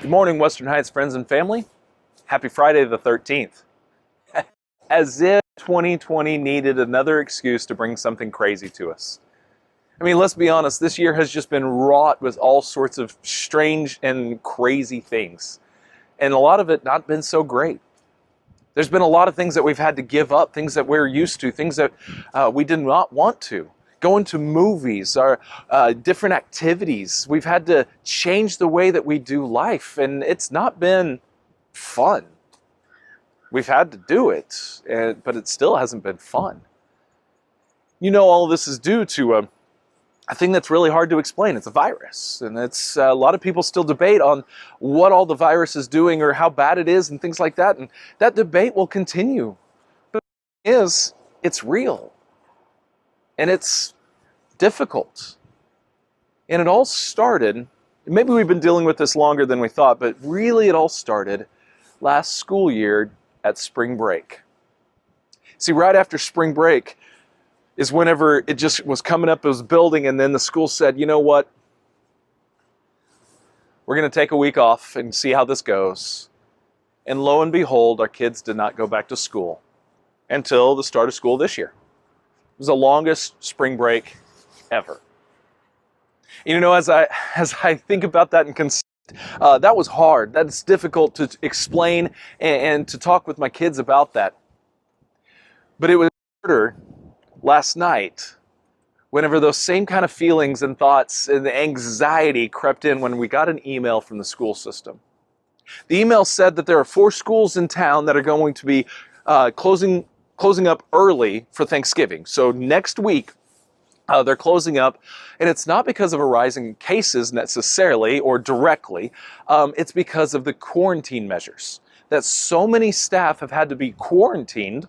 Good morning, Western Heights friends and family. Happy Friday the 13th. As if 2020 needed another excuse to bring something crazy to us. I mean, let's be honest, this year has just been wrought with all sorts of strange and crazy things. And a lot of it not been so great. There's been a lot of things that we've had to give up, things that we're used to, things that we did not want to. Going to movies or different activities. We've had to change the way that we do life, and it's not been fun. We've had to do it, but it still hasn't been fun. You know, all of this is due to a thing that's really hard to explain. It's a virus, and it's a lot of people still debate on what all the virus is doing or how bad it is and things like that, and that debate will continue. But the thing is, it's real. And it's difficult. And it all started, maybe we've been dealing with this longer than we thought, but really it all started last school year at spring break. See, right after spring break is whenever it just was coming up, it was building, and then the school said, you know what? We're going to take a week off and see how this goes. And lo and behold, our kids did not go back to school until the start of school this year. It was the longest spring break ever. You know, as I think about that and consider, that was hard. That's difficult to explain and to talk with my kids about that. But it was harder last night whenever those same kind of feelings and thoughts and the anxiety crept in when we got an email from the school system. The email said that there are 4 schools in town that are going to be closing up early for Thanksgiving. So next week, they're closing up, and it's not because of a rise in cases necessarily or directly. It's because of the quarantine measures. That so many staff have had to be quarantined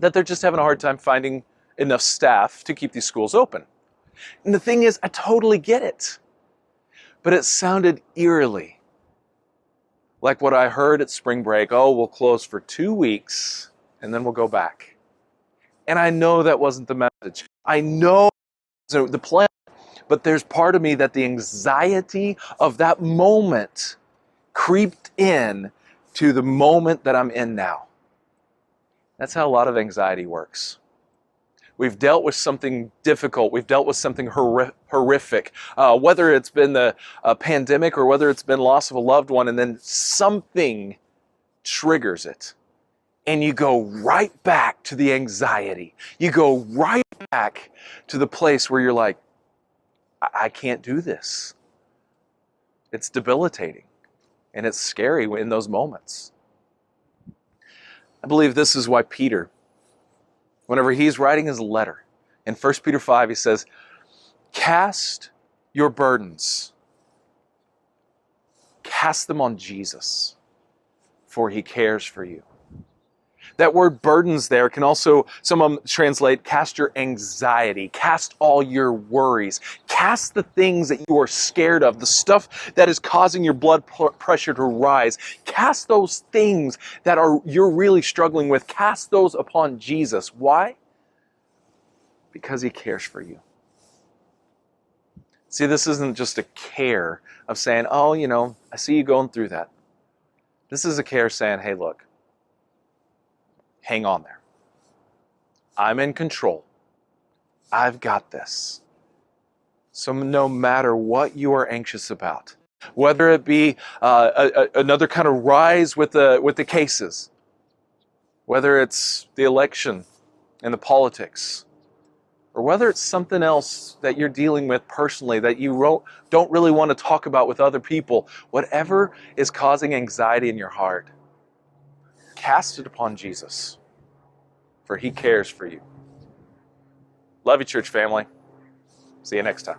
that they're just having a hard time finding enough staff to keep these schools open. And the thing is, I totally get it. But it sounded eerily like what I heard at spring break. Oh, we'll close for 2 weeks. And then we'll go back. And I know that wasn't the message. I know the plan, but there's part of me that the anxiety of that moment creeped in to the moment that I'm in now. That's how a lot of anxiety works. We've dealt with something difficult. We've dealt with something horrific, whether it's been the pandemic or whether it's been loss of a loved one, and then something triggers it. And you go right back to the anxiety. You go right back to the place where you're like, I can't do this. It's debilitating. And it's scary in those moments. I believe this is why Peter, whenever he's writing his letter, in 1 Peter 5, he says, cast your burdens. Cast them on Jesus, for he cares for you. That word burdens there can also, some of them translate, cast your anxiety, cast all your worries, cast the things that you are scared of, the stuff that is causing your blood pressure to rise. Cast those things that you're really struggling with, cast those upon Jesus. Why? Because he cares for you. See, this isn't just a care of saying, oh, you know, I see you going through that. This is a care saying, hey, look, hang on there. I'm in control. I've got this. So no matter what you are anxious about, whether it be another kind of rise with the cases, whether it's the election and the politics, or whether it's something else that you're dealing with personally that you don't really want to talk about with other people, whatever is causing anxiety in your heart, cast it upon Jesus, for he cares for you. Love you, church family. See you next time.